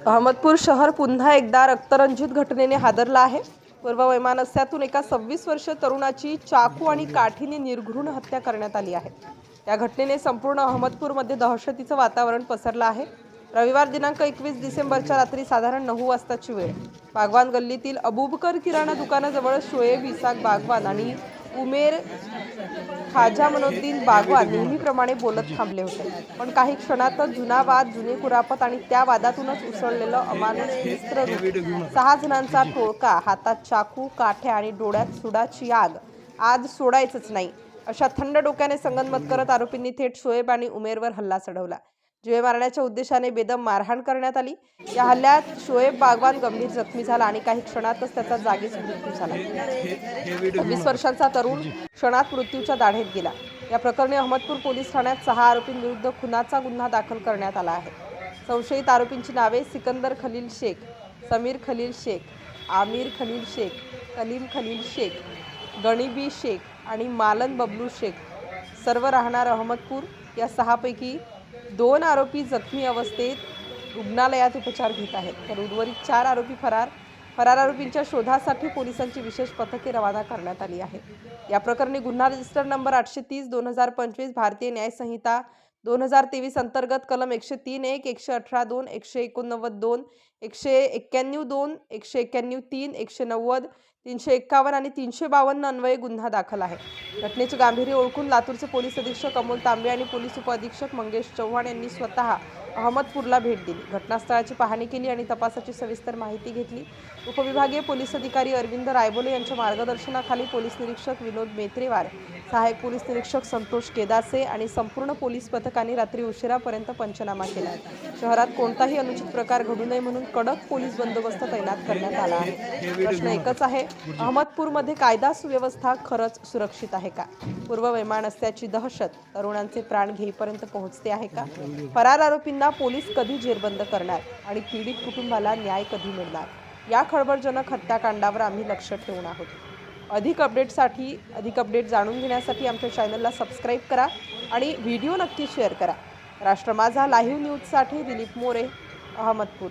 अहमदपूर शहर पुन्हा एकदा रक्तरंजित घटनेने हादरला आहे। पूर्व वैमनस्यातून एका 26 वर्षीय तरुणाची चाकू आणि काठीने निर्घृण हत्या करण्यात आली आहे। या घटनेने संपूर्ण अहमदपूरमध्ये दहशतीचं वातावरण पसरलं आहे। रविवार दिनांक 21 डिसेंबरच्या रात्री साधारण 9 वाजताची वेळ बागवान गल्लीतील अबूबकर किराणा दुकानाजवळ शोएब इसाक बागवान आणि उमेर खाजा मनोद्दीन बागवान नेहमीप्रमाणे बोलत थांबले होते, पण काही क्षणातच जुना वाद, जुने कुरापत आणि त्या वादातूनच उसळलेलं अमानुष हिंस्त्र रूप। 6 जणांचा टोळका, हातात चाकू, काठ्या आणि डोळ्यात सुडाची आग, आज सोडायचंच नाही अशा थंड डोक्याने संगनमत करत आरोपींनी थेट शोएब आणि उमेरवर हल्ला चढवला। जीवे मारण्याच्या उद्देशाने बेदम मारहाण करण्यात आली। या हल्ल्यात शोएब बागवान गंभीर जखमी झाला आणि काही क्षणातच त्याचा जागीच मृत्यू झाला। 26 वर्षांचा तरुण क्षणात मृत्यूच्या दाढेत गेला। या प्रकरणी अहमदपूर पोलीस ठाण्यात 6 आरोपींविरुद्ध खुनाचा गुन्हा दाखल करण्यात आला आहे। संशयित आरोपींची नावे सिकंदर खलील शेख, समीर खलील शेख, आमिर खलील शेख, कलीम खलील शेख, गणिबी शेख आणि मालन बबलू शेख, सर्व राहणार अहमदपूर। या 6 पैकी 2 आरोपी जखमी अवस्थेत रुग्णालयात उपचार घेत आहेत, तर उर्वरित 4 आरोपी फरार आरोपींच्या शोधासाठी पोलिसांची विशेष पथके रवाना करण्यात आली आहेत। या प्रकरणी गुन्हा रजिस्टर नंबर 830/2025 भारतीय न्याय संहिता 2023 अंतर्गत कलम 103(1), 118(2), 189(2), 191(2), 191(3), 190, 351 आणि 352 अन्वये गुन्हा दाखल आहे। घटनेचे गांभीर्य ओळखून लातूरचे पोलीस अधीक्षक अमोल तांबे आणि पोलीस उपअधीक्षक मंगेश चव्हाण यांनी स्वतः अहमदपूरला भेट दिली, घटनास्थळाची पाहणी केली आणि तपासाची सविस्तर माहिती घेतली। उपविभागीय पोलीस अधिकारी अरविंद रायबोले यांच्या मार्गदर्शनाखाली पोलीस निरीक्षक विनोद मेत्रेवार, सहाय्यक पोलीस निरीक्षक संतोष केदासे आणि संपूर्ण पोलीस पथकाने रात्री उशिरापर्यंत पंचनामा केला। शहरात कोणताही अनुचित प्रकार घडू नये म्हणून कडक पोलीस बंदोबस्त तैनात करण्यात आला आहे। प्रश्न एकच आहे, अहमदपूरमध्ये कायदा सुव्यवस्था खरंच सुरक्षित आहे का? पूर्व वैमनस्याची दहशत तरुणांचे प्राण घेईपर्यंत पोहोचते आहे का? फरार आरोपींना पोलीस कधी जेरबंद करणार आणि पीडित कुटुंबाला न्याय कधी मिळणार? या खळबळजनक हत्याकांडावर आम्ही लक्ष ठेवून आहोत। अधिक अपडेट जाणून घेण्यासाठी आमच्या चॅनलला सबस्क्राईब करा आणि व्हिडिओ नक्की शेअर करा। राष्ट्र माझा लाईव्ह न्यूजसाठी दिलीप मोरे, अहमदपूर।